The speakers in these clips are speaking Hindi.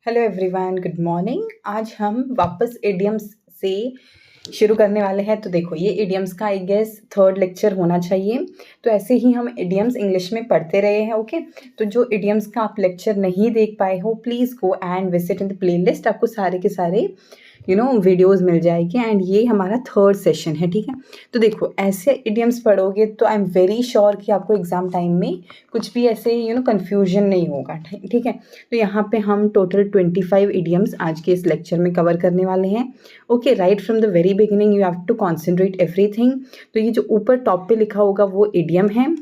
Hello everyone, good morning. आज हम वापस इडियम्स से शुरू करने वाले हैं। तो देखो, ये इडियम्स का आई गेस थर्ड लेक्चर होना चाहिए। तो ऐसे ही हम इडियम्स इंग्लिश में पढ़ते रहे हैं। ओके, तो जो इडियम्स का आप लेक्चर नहीं देख पाए हो, please go and visit in the playlist. आपको सारे के सारे वीडियोस मिल जाएगी एंड ये हमारा थर्ड सेशन है। ठीक है, तो देखो, ऐसे इडियम्स पढ़ोगे तो आई एम वेरी श्योर कि आपको एग्जाम टाइम में कुछ भी ऐसे कन्फ्यूजन नहीं होगा। ठीक है, तो यहाँ पे हम टोटल 25 इडियम्स आज के इस लेक्चर में कवर करने वाले हैं। Okay, right from the very beginning you have to concentrate everything. तो ये जो ऊपर टॉप पे लिखा होगा वो इडियम है।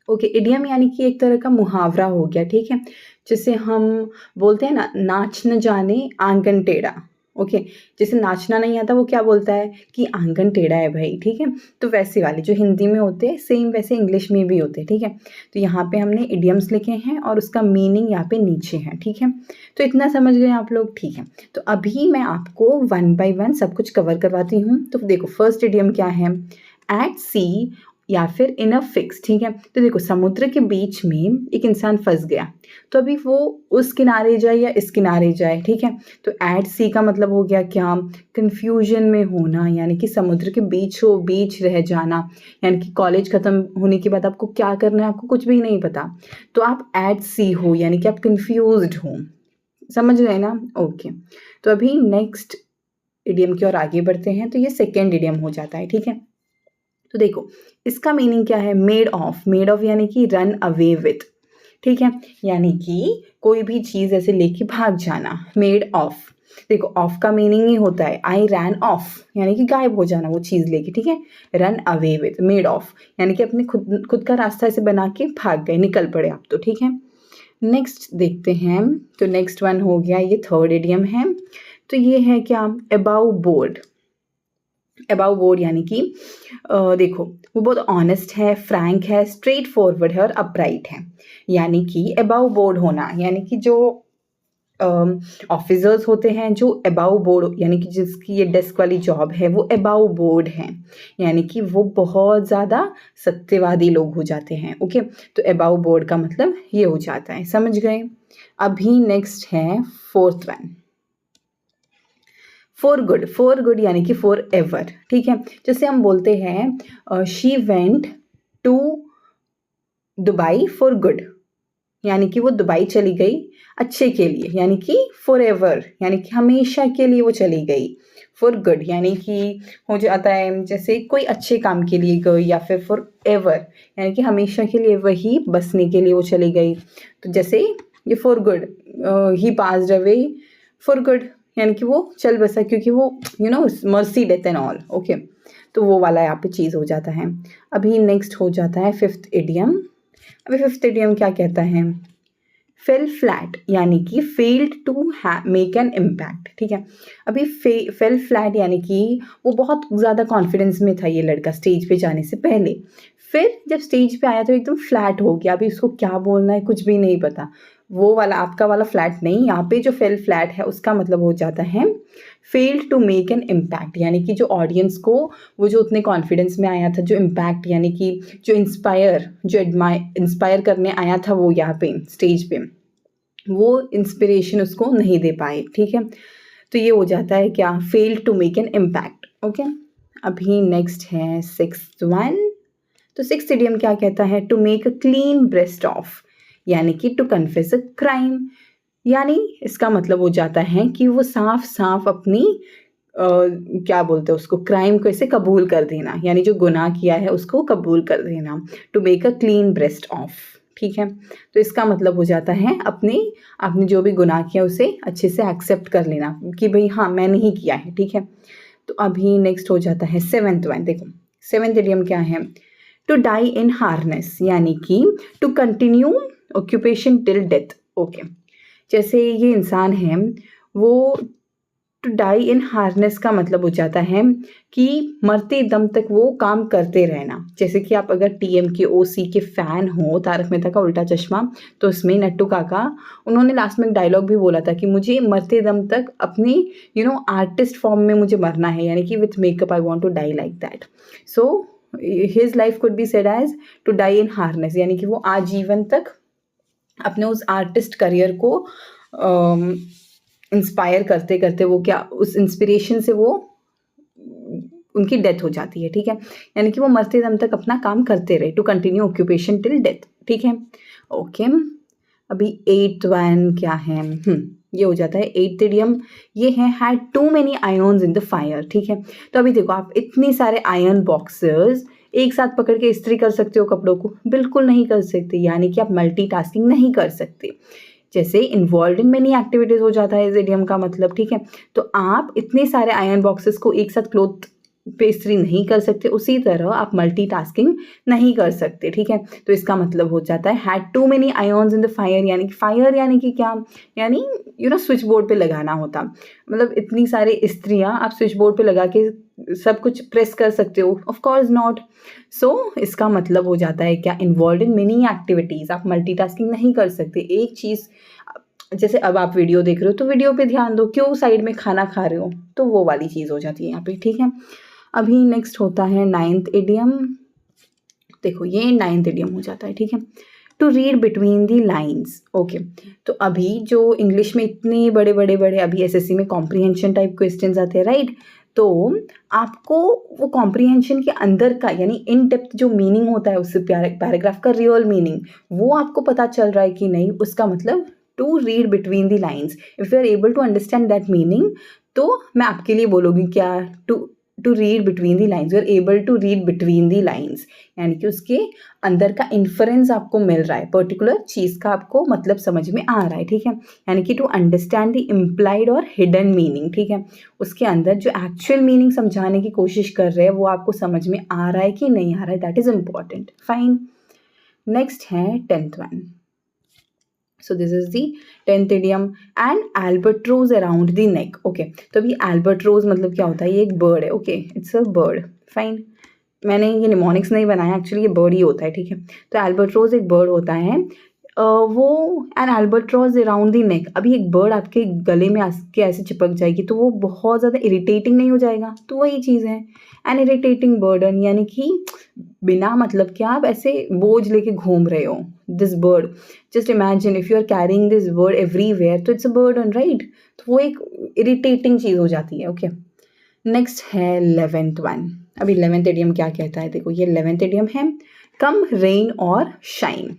ओके, इडियम यानी कि एक तरह का मुहावरा हो गया। ठीक है, जैसे हम बोलते हैं ना, नाच न जाने आंगन टेढ़ा। ओके, जैसे नाचना नहीं आता वो क्या बोलता है कि आंगन टेढ़ा है भाई। ठीक है, तो वैसे वाले जो हिंदी में होते हैं सेम वैसे इंग्लिश में भी होते हैं। ठीक है, तो यहाँ पे हमने इडियम्स लिखे हैं और उसका मीनिंग यहाँ पे नीचे है। ठीक है, तो इतना समझ गए आप लोग। ठीक है, तो अभी मैं आपको वन बाय वन सब कुछ कवर करवाती हूँ। तो देखो, फर्स्ट इडियम क्या है, एट सी या फिर इन अ फिक्स। ठीक है, तो देखो, समुद्र के बीच में एक इंसान फंस गया, तो अभी वो उस किनारे जाए या इस किनारे जाए। ठीक है, तो एट सी का मतलब हो गया क्या, कंफ्यूजन में होना, यानी कि समुद्र के बीचों बीच रह जाना। यानी कि कॉलेज खत्म होने के बाद आपको क्या करना है, आपको कुछ भी नहीं पता, तो आप एट सी हो, यानी कि आप कंफ्यूज्ड हो। समझ रहे ना? ओके, तो अभी नेक्स्ट इडियम की ओर आगे बढ़ते हैं। तो ये सेकेंड इडियम हो जाता है। ठीक है, तो देखो, इसका मीनिंग क्या है, मेड ऑफ। मेड ऑफ यानी कि रन अवे विथ। ठीक है, यानी कि कोई भी चीज़ ऐसे लेके भाग जाना, मेड ऑफ। देखो, ऑफ का मीनिंग ही होता है आई रैन ऑफ, यानी कि गायब हो जाना वो चीज़ लेके। ठीक है, run away with, made of यानी कि अपने खुद खुद का रास्ता ऐसे बना के भाग गए, निकल पड़े आप तो। ठीक है, नेक्स्ट देखते हैं। तो नेक्स्ट वन हो गया, ये थर्ड इडियम है। तो ये है क्या, अबाउ बोर्ड। अबाउ बोर्ड यानी कि देखो, वो बहुत ऑनेस्ट है, फ्रैंक है, स्ट्रेट फॉरवर्ड है और अपराइट है। यानी कि अबाउ बोर्ड होना, यानी कि जो ऑफिसर्स होते हैं जो अबाउ बोर्ड, यानी कि जिसकी ये डेस्क वाली जॉब है वो अबाउ बोर्ड है, यानी कि वो बहुत ज़्यादा सत्यवादी लोग हो जाते हैं। ओके, तो अबाउ बोर्ड का मतलब ये हो जाता है। समझ गए? अभी नेक्स्ट है fourth one, for good. For good यानी कि फॉर एवर। ठीक है, जैसे हम बोलते हैं she went to Dubai for good, यानी कि वो दुबई चली गई अच्छे के लिए, यानी कि फॉर एवर यानी कि हमेशा के लिए वो चली गई। फॉर गुड यानी कि हो जाता है जैसे कोई अच्छे काम के लिए गई, या फिर फॉर एवर यानी कि हमेशा के लिए वही बसने के लिए वो चली गई। तो जैसे ये for good, he passed away for good, यानी कि वो चल बसा क्योंकि वो mercy death and all. Okay, तो वो वाला यहाँ पे चीज़ हो जाता है। अभी नेक्स्ट हो जाता है फिफ्थ इडियम। अभी फिफ्थ इडियम क्या कहता है, फेल फ्लैट यानी कि failed to make an impact. ठीक है, अभी फेल फ्लैट यानी कि वो बहुत ज़्यादा कॉन्फिडेंस में था ये लड़का स्टेज पे जाने से पहले, फिर जब स्टेज पे आया तो एकदम फ्लैट हो गया। अभी उसको क्या बोलना है कुछ भी नहीं पता। वो वाला आपका वाला फ्लैट नहीं, यहाँ पे जो फेल फ्लैट है उसका मतलब हो जाता है failed to make an impact, यानी कि जो ऑडियंस को वो जो उतने कॉन्फिडेंस में आया था, जो इम्पैक्ट यानी कि जो इंस्पायर करने आया था वो यहाँ पे स्टेज पे, वो इंस्पिरेशन उसको नहीं दे पाए। ठीक है, तो ये हो जाता है क्या, fail to make an impact. Okay, अभी नेक्स्ट है सिक्स्थ वन। तो सिक्स्थ इडियम क्या कहता है, to make a clean breast of, यानी कि टू कन्फेस अ क्राइम। यानी इसका मतलब हो जाता है कि वो साफ साफ अपनी क्या बोलते हैं उसको, क्राइम को ऐसे कबूल कर देना, यानी जो गुनाह किया है उसको कबूल कर देना। To make a clean breast of. ठीक है, तो इसका मतलब हो जाता है आपने जो भी गुनाह किया उसे अच्छे से एक्सेप्ट कर लेना कि भाई हाँ मैंने ही किया है। ठीक है, तो अभी नेक्स्ट हो जाता है सेवेंथ वन। देखो, सेवेंथ इडियम क्या है, टू डाई इन हार्नेस, यानी कि to continue occupation till death. Okay, जैसे ये इंसान है वो टू डाई इन हार्नेस का मतलब हो जाता है कि मरते दम तक वो काम करते रहना। जैसे कि आप अगर TMK OC के फ़ैन हो, तारक मेहता का उल्टा चश्मा, तो उसमें नट्टू काका उन्होंने लास्ट में एक डायलॉग भी बोला था कि मुझे मरते दम तक अपनी आर्टिस्ट फॉर्म में मुझे मरना है, यानी कि with makeup I want to die like that. So his life could be said as to die in harness, यानी कि वो आजीवन तक अपने उस आर्टिस्ट करियर को इंस्पायर करते करते वो क्या उस इंस्पिरेशन से वो उनकी डेथ हो जाती है, ठीक है। यानी कि वो मरते दम तक अपना काम करते रहे, to continue occupation till death, ठीक है। ओके, अभी 8th वन क्या है, ये हो जाता है 8th इडियम, ये है had too many irons in the fire, ठीक है। तो अभी देखो, आप इतने सारे आयरन बॉक्सेस एक साथ पकड़ के इस्त्री कर सकते हो कपड़ों को? बिल्कुल नहीं कर सकते, यानी कि आप मल्टीटास्किंग नहीं कर सकते। जैसे इन्वॉल्व इन मेनी एक्टिविटीज हो जाता है इस इडियम का मतलब, ठीक है। तो आप इतने सारे आयरन बॉक्सेस को एक साथ क्लोथ पे इस्त्री नहीं कर सकते, उसी तरह आप मल्टीटास्किंग नहीं कर सकते, ठीक है। तो इसका मतलब हो जाता है had too many irons in the fire, यानी कि फायर यानी कि क्या, यानी स्विच बोर्ड पे लगाना होता, मतलब इतनी सारी इस्त्रियां आप स्विच बोर्ड पे लगा के सब कुछ प्रेस कर सकते हो? Of course not. सो इसका मतलब हो जाता है क्या, इन्वॉल्व इन मेनी एक्टिविटीज, आप मल्टीटास्किंग नहीं कर सकते। एक चीज़, जैसे अब आप वीडियो देख रहे हो तो वीडियो पे ध्यान दो, क्यों साइड में खाना खा रहे हो, तो वो वाली चीज़ हो जाती है यहाँ पे, ठीक है। अभी नेक्स्ट होता है 9th इडियम, देखो ये 9th इडियम हो जाता है, ठीक है। To read between the lines, okay. तो अभी जो इंग्लिश में इतने बड़े बड़े बड़े अभी एसएससी में कॉम्प्रीहेंशन टाइप क्वेश्चंस आते हैं, राइट। तो आपको वो कॉम्प्रीहेंशन के अंदर का, यानी इन डेप्थ जो मीनिंग होता है उस पैराग्राफ का रियल मीनिंग, वो आपको पता चल रहा है कि नहीं, उसका मतलब to read between the lines, if you are able to understand that meaning, तो मैं आपके लिए बोलूँगी क्या, to read between the lines, you are able to read between the lines, यानी कि उसके अंदर का इन्फरेंस आपको मिल रहा है, पर्टिकुलर चीज़ का आपको मतलब समझ में आ रहा है, ठीक है। यानी कि टू अंडरस्टैंड द इम्प्लाइड और हिडन मीनिंग, ठीक है। उसके अंदर जो एक्चुअल मीनिंग समझाने की कोशिश कर रहे हैं वो आपको समझ में आ रहा है कि नहीं आ रहा है, that is important, fine. Next है 10th one, so this is the 10th idiom, and albatross around the neck, okay। तो अभी albatross मतलब क्या होता है, ये एक बर्ड है, okay, it's a bird, fine. मैंने ये निमोनिक्स नहीं बनाया, एक्चुअली ये बर्ड ही होता है, ठीक है। तो albatross एक बर्ड होता है, वो एन albatross अराउंड दी नेक, अभी एक बर्ड आपके गले में आके ऐसे चिपक जाएगी तो वो बहुत ज़्यादा इरिटेटिंग नहीं हो जाएगा? तो वही चीज़ है, एन इरिटेटिंग बर्डन, यानी कि बिना मतलब कि आप ऐसे बोझ लेके घूम रहे हो, this bird, just imagine if you are carrying this bird everywhere, तो इट्स अ बर्डन, राइट। तो वो एक इरिटेटिंग चीज़ हो जाती है, ओके। नेक्स्ट है 11th वन, अभी 11th इडियम क्या कहता है, देखो ये 11th इडियम है, कम रेन और शाइन,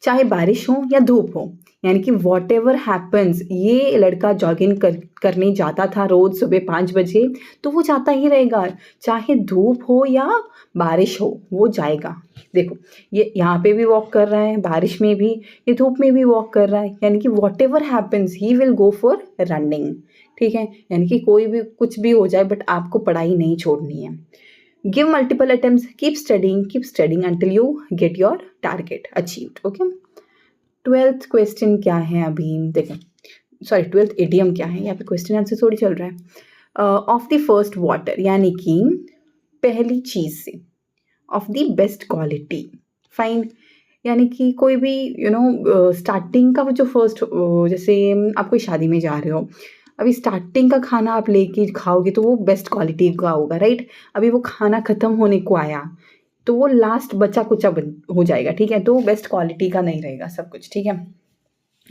चाहे बारिश हो या धूप हो, यानी कि वॉट एवर हैपन्स, ये लड़का जॉगिंग करने जाता था रोज़ सुबह 5 बजे, तो वो जाता ही रहेगा, चाहे धूप हो या बारिश हो वो जाएगा। देखो ये यहाँ पे भी वॉक कर रहा है, बारिश में भी, ये धूप में भी वॉक कर रहा है, यानी कि what ever happens he will go for running, ठीक है। यानी कि कोई भी कुछ भी हो जाए, बट आपको पढ़ाई नहीं छोड़नी है। Give multiple attempts, keep studying until you get your target achieved, okay. 12th question क्या है, अभी देखो, सॉरी 12th इडियम क्या है, यहाँ पे क्वेश्चन आंसर थोड़ी चल रहा है। ऑफ द फर्स्ट वाटर, यानी कि पहली चीज़ से, of the best quality, fine. यानी कि कोई भी स्टार्टिंग का वो जो फर्स्ट, जैसे आप कोई शादी में जा रहे हो, अभी स्टार्टिंग का खाना आप लेके खाओगे तो वो बेस्ट क्वालिटी का होगा, राइट। अभी वो खाना ख़त्म होने को आया तो वो लास्ट बचा कुचा हो जाएगा, ठीक है। तो बेस्ट क्वालिटी का नहीं रहेगा सब कुछ, ठीक है।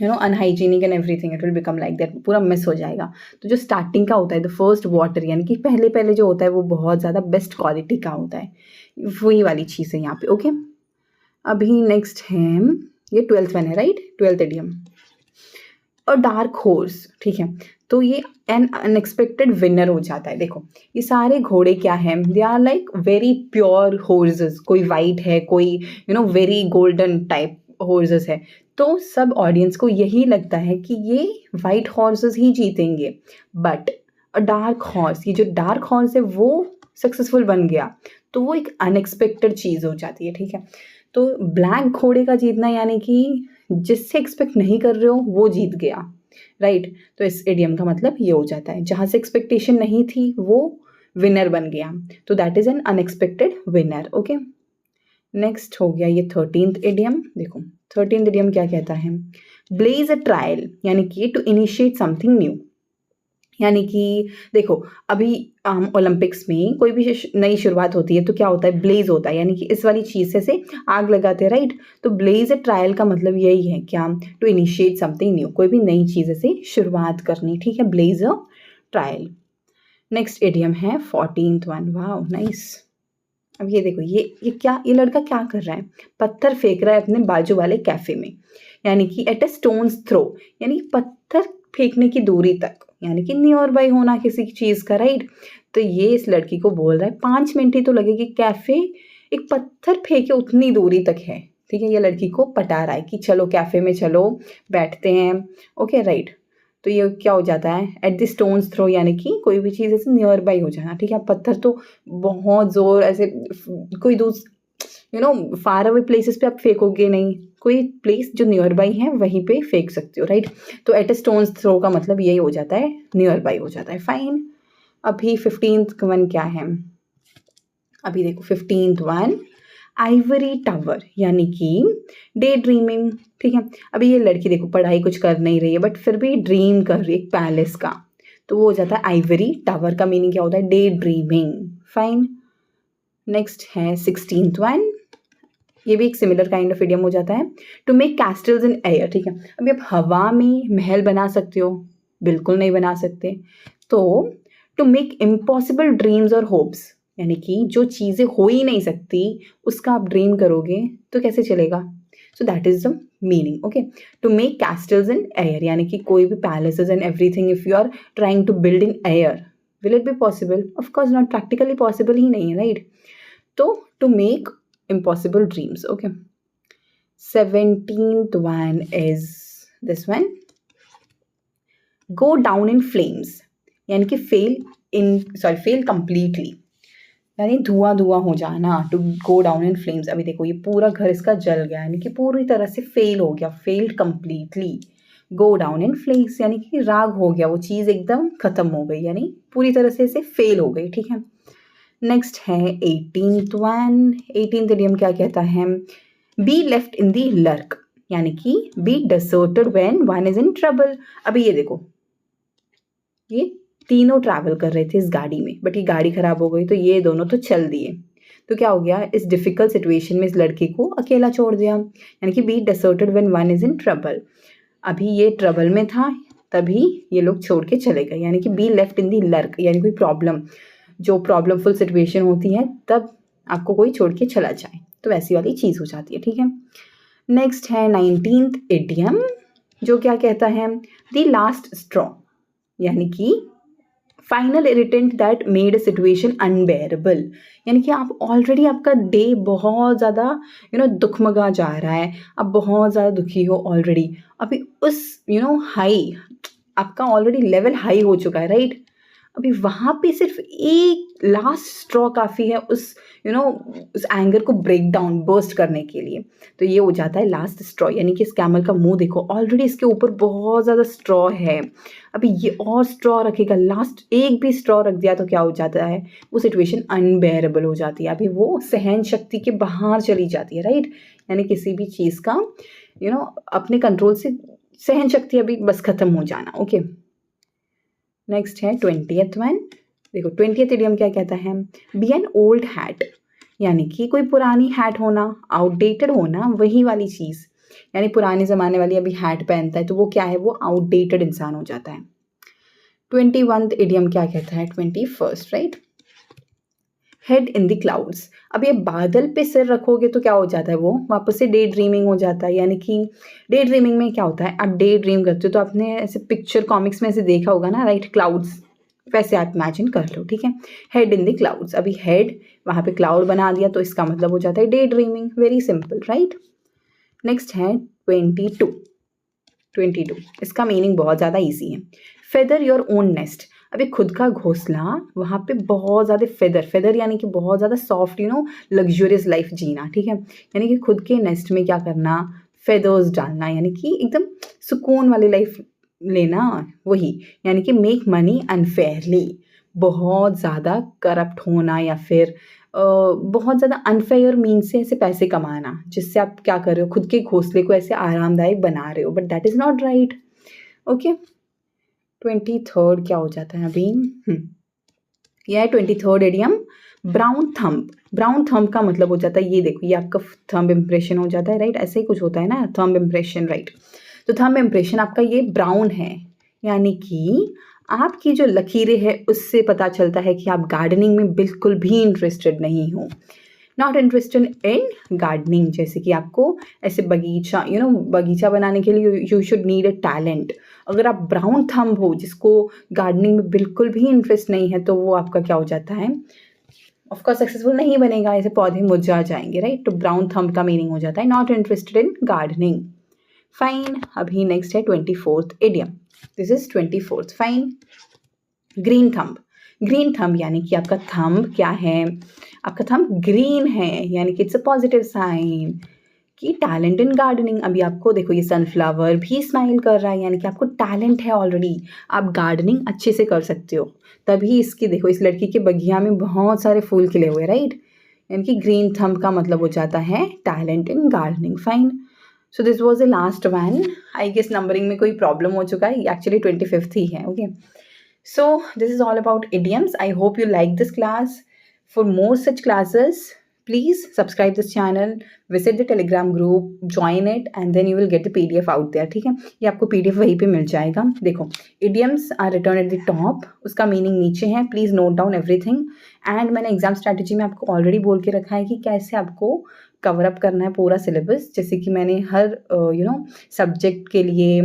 Unhygienic and everything, it will become like that, पूरा मिस हो जाएगा। तो जो स्टार्टिंग का होता है, द फर्स्ट वाटर, यानी कि पहले पहले जो होता है वो बहुत ज़्यादा बेस्ट क्वालिटी का होता है, वही वाली चीज़ है यहाँ पे, ओके। अभी नेक्स्ट है, ये 12th वन है, राइट, 12th इडियम, और डार्क हॉर्स, ठीक है। तो ये एन अनएक्सपेक्टेड विनर हो जाता है। देखो ये सारे घोड़े क्या हैं, they are like very pure horses, कोई वाइट है, कोई वेरी गोल्डन टाइप हॉर्सेस है, तो सब ऑडियंस को यही लगता है कि ये वाइट हॉर्सेस ही जीतेंगे, बट अ डार्क हॉर्स, ये जो डार्क हॉर्स है वो सक्सेसफुल बन गया, तो वो एक अनएक्सपेक्टेड चीज़ हो जाती है, ठीक है। तो ब्लैक घोड़े का जीतना, यानी कि जिससे एक्सपेक्ट नहीं कर रहे हो वो जीत गया, राइट। तो इस इडियम का मतलब ये हो जाता है, जहाँ से एक्सपेक्टेशन नहीं थी वो विनर बन गया, तो that is an unexpected winner, okay. Next हो गया ये 13th इडियम, देखो 13th इडियम क्या कहता है, ब्लेज अ ट्रायल, यानी कि टू इनिशिएट समथिंग न्यू, यानी कि देखो, अभी ओलंपिक्स में कोई भी नई शुरुआत होती है तो क्या होता है, ब्लेज़ होता है, यानी कि इस वाली चीज़ से आग लगाते हैं, राइट? तो ब्लेज़ अ ट्रायल का मतलब यही है क्या, टू इनिशिएट समथिंग न्यू, कोई भी नई चीज़ से शुरुआत करनी, ठीक है? Blaze a trial. Next idiom है 14th वन, वाओ नाइस। अब ये देखो, ये लड़का क्या कर रहा है, पत्थर फेंक रहा है अपने बाजू वाले कैफे में, यानी कि एट अ स्टोन्स थ्रो, यानी पत्थर फेंकने की दूरी तक, यानी कि नियर बाय होना किसी चीज़ का, राइट? तो ये इस लड़की को बोल रहा है 5 मिनट ही तो लगेगी, कैफे एक पत्थर फेंके उतनी दूरी तक है, ठीक है? ये लड़की को पटा रहा है कि चलो कैफे में चलो, बैठते हैं, ओके राइट? तो ये क्या हो जाता है, एट द स्टोन्स थ्रो, यानी कि कोई भी चीज़ ऐसे नियर बाय हो जाना, ठीक है? पत्थर तो बहुत ज़ोर ऐसे कोई फार अवे प्लेसेस पे आप फेंकोगे नहीं, कोई प्लेस जो नियर बाय है वहीं पे फेंक सकते हो, राइट? तो एट अ स्टोन्स थ्रो का मतलब यही हो जाता है, नियर बाय हो जाता है, फाइन। अभी 15th वन क्या है, अभी देखो 15th वन, आइवरी टावर, यानी कि डे ड्रीमिंग, ठीक है? अभी ये लड़की देखो पढ़ाई कुछ कर नहीं रही है बट फिर भी ड्रीम कर रही है एक पैलेस का, तो वो हो जाता है आइवरी टावर का मीनिंग क्या होता है, डे ड्रीमिंग, फाइन। नेक्स्ट है 16th वन, ये भी एक सिमिलर काइंड ऑफ इडियम हो जाता है, to make castles in air, ठीक है? अभी आप हवा में महल बना सकते हो, बिल्कुल नहीं बना सकते। तो टू मेक इम्पॉसिबल ड्रीम्स और होप्स, यानी कि जो चीज़ें हो ही नहीं सकती उसका आप ड्रीम करोगे तो कैसे चलेगा? So that is the meaning, okay? To make castles in air, यानी कि कोई भी palaces and everything if you are trying to build in air, will it be possible? Of course not, practically possible ही नहीं है, राइट? तो to make impossible dreams, okay? 17th one is this one, go down in flames, यानी कि फेल कंप्लीटली, यानी धुआं धुआं हो जाना, to go down in flames. अभी देखो ये पूरा घर इसका जल गया, यानी कि पूरी तरह से फेल हो गया, failed completely. Go down in flames यानी कि राग हो गया, वो चीज़ एकदम खत्म हो गई, यानी पूरी तरह से इसे फेल हो गई, ठीक है? नेक्स्ट है 18th वन, 18th इडियम क्या कहता है, be left in the lurch, यानी कि be deserted when one is in trouble. अभी ये देखो, ये तीनों ट्रैवल कर रहे थे इस गाड़ी में बट ये गाड़ी खराब हो गई तो ये दोनों तो चल दिए, तो क्या हो गया, इस डिफिकल्ट सिचुएशन में इस लड़के को अकेला छोड़ दिया, यानी कि be deserted when one is in trouble. अभी ये ट्रबल में था तभी ये लोग छोड़ के चले गए, यानी कि B left in the lurch, यानी कोई प्रॉब्लम, जो प्रॉब्लमफुल सिचुएशन होती है तब आपको कोई छोड़ के चला जाए, तो वैसी वाली चीज़ हो जाती है, ठीक है? नेक्स्ट है 19th इडियम, जो क्या कहता है, द लास्ट स्ट्रॉ, यानी कि final irritant that made a situation unbearable, यानी कि आप ऑलरेडी आपका डे बहुत ज़्यादा दुखमगा जा रहा है, आप बहुत ज़्यादा दुखी हो ऑलरेडी, अभी उस हाई, आपका ऑलरेडी लेवल हाई हो चुका है, राइट? अभी वहाँ पे सिर्फ एक लास्ट स्ट्रॉ काफ़ी है उस उस एंगर को ब्रेक डाउन बर्स्ट करने के लिए, तो ये हो जाता है लास्ट स्ट्रॉ, यानी कि इस कैमल का मुंह देखो, ऑलरेडी इसके ऊपर बहुत ज़्यादा स्ट्रॉ है, अभी ये और स्ट्रॉ रखेगा, लास्ट एक भी स्ट्रॉ रख दिया तो क्या हो जाता है, वो सिचुएशन अनबेरेबल हो जाती है, अभी वो सहन शक्ति के बाहर चली जाती है, राइट? यानी किसी भी चीज़ का अपने कंट्रोल से सहन शक्ति अभी बस खत्म हो जाना, ओके? नेक्स्ट है 20th वन, देखो 20th इडियम क्या कहता है, बी एन ओल्ड हैट, यानी कि कोई पुरानी हैट होना, आउटडेटेड होना, वही वाली चीज़, यानी पुराने ज़माने वाली अभी हैट पहनता है तो वो क्या है, वो आउटडेटेड इंसान हो जाता है। 21th इडियम क्या कहता है, 21st, right, head in the clouds, अब ये बादल पे सिर रखोगे तो क्या हो जाता है, वो वापस से डे ड्रीमिंग हो जाता है, यानी कि डे ड्रीमिंग में क्या होता है, आप डे ड्रीम करते हो तो आपने ऐसे पिक्चर कॉमिक्स में ऐसे देखा होगा ना, राइट? क्लाउड्स, वैसे आप इमेजिन कर लो, ठीक है? हेड इन द क्लाउड्स, अभी हेड वहाँ पे क्लाउड बना दिया तो इसका मतलब हो जाता है day dreaming, very simple, right? Next है 22, इसका मीनिंग बहुत ज़्यादा ईजी है, फेदर योर ओन नेस्ट, अभी खुद का घोंसला, वहाँ पे बहुत ज़्यादा फेदर यानी कि बहुत ज़्यादा सॉफ्ट लग्जूरियस लाइफ जीना, ठीक है? यानी कि खुद के नेस्ट में क्या करना, फेदर्स डालना, यानी कि एकदम सुकून वाली लाइफ लेना, वही, यानी कि मेक मनी अनफेयरली, बहुत ज़्यादा करप्ट होना या फिर बहुत ज़्यादा अनफेयर मीन्स से ऐसे पैसे कमाना जिससे आप क्या कर रहे हो, खुद के घोंसले को ऐसे आरामदायक बना रहे हो, but that is not right, okay? 23rd क्या हो जाता है अभी? यह है 23rd idiom, brown thumb. Brown thumb का मतलब हो जाता है, ये देखो, ये आपका थंब इम्प्रेशन हो जाता है, राइट? ऐसे ही कुछ होता है ना, थंब इम्प्रेशन, राइट? तो थंब इम्प्रेशन आपका ये ब्राउन है, यानी कि आपकी जो लकीरें हैं उससे पता चलता है कि आप गार्डनिंग में बिल्कुल भी इंटरेस्टेड नहीं हो। नॉट इंटरेस्टेड इन गार्डनिंग, जैसे कि आपको ऐसे बगीचा बगीचा बनाने के लिए you should need a talent. अगर आप ब्राउन थंब हो जिसको गार्डनिंग में बिल्कुल भी इंटरेस्ट नहीं है, तो वो आपका क्या हो जाता है, ऑफकोर्स सक्सेसफुल नहीं बनेगा, ऐसे पौधे मुरझा जाएंगे, राइट? तो ब्राउन थंब का मीनिंग हो जाता है not interested in gardening. Fine. अभी नेक्स्ट है 24th idiom. This is 24th। Fine. Green thumb. Green thumb यानी कि आपका थंब क्या है, आपका थंब ग्रीन है, यानी कि इट्स अ पॉजिटिव साइन कि टैलेंट इन गार्डनिंग। अभी आपको देखो, ये सनफ्लावर भी स्माइल कर रहा है, यानी कि आपको टैलेंट है ऑलरेडी, आप गार्डनिंग अच्छे से कर सकते हो। तभी इसकी देखो, इस लड़की के बगिया में बहुत सारे फूल खिले हुए, राइट? यानी कि ग्रीन थंब का मतलब हो जाता है talent in gardening. Fine. So this was the last one. I guess numbering में कोई प्रॉब्लम हो चुका है, एक्चुअली 25th ही है। Okay, so this is all about idioms. I hope you like this class. For more such classes, please subscribe this channel, visit the telegram group, join it, and then you will get the pdf out there. ठीक है, ये आपको pdf वहीं पे मिल जाएगा। देखो, idioms are written at the top, उसका मीनिंग नीचे है, please note down everything. And मैंने एग्जाम स्ट्रैटेजी में आपको ऑलरेडी बोल के रखा है कि कैसे आपको कवर अप करना है पूरा सिलेबस, जैसे कि मैंने हर सब्जेक्ट के लिए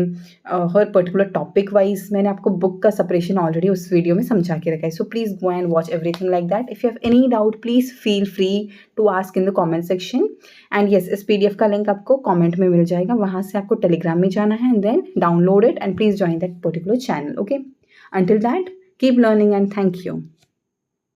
हर पर्टिकुलर टॉपिक वाइज मैंने आपको बुक का सेपरेशन ऑलरेडी उस वीडियो में समझा के रखा है। So please go and watch everything like that. If you have any doubt, please feel free to ask in the comment section. And yes, इस PDF का लिंक आपको कॉमेंट में मिल जाएगा, वहाँ से आपको टेलीग्राम में जाना है and then download it and please join that particular channel. Okay, until that keep learning and thank you.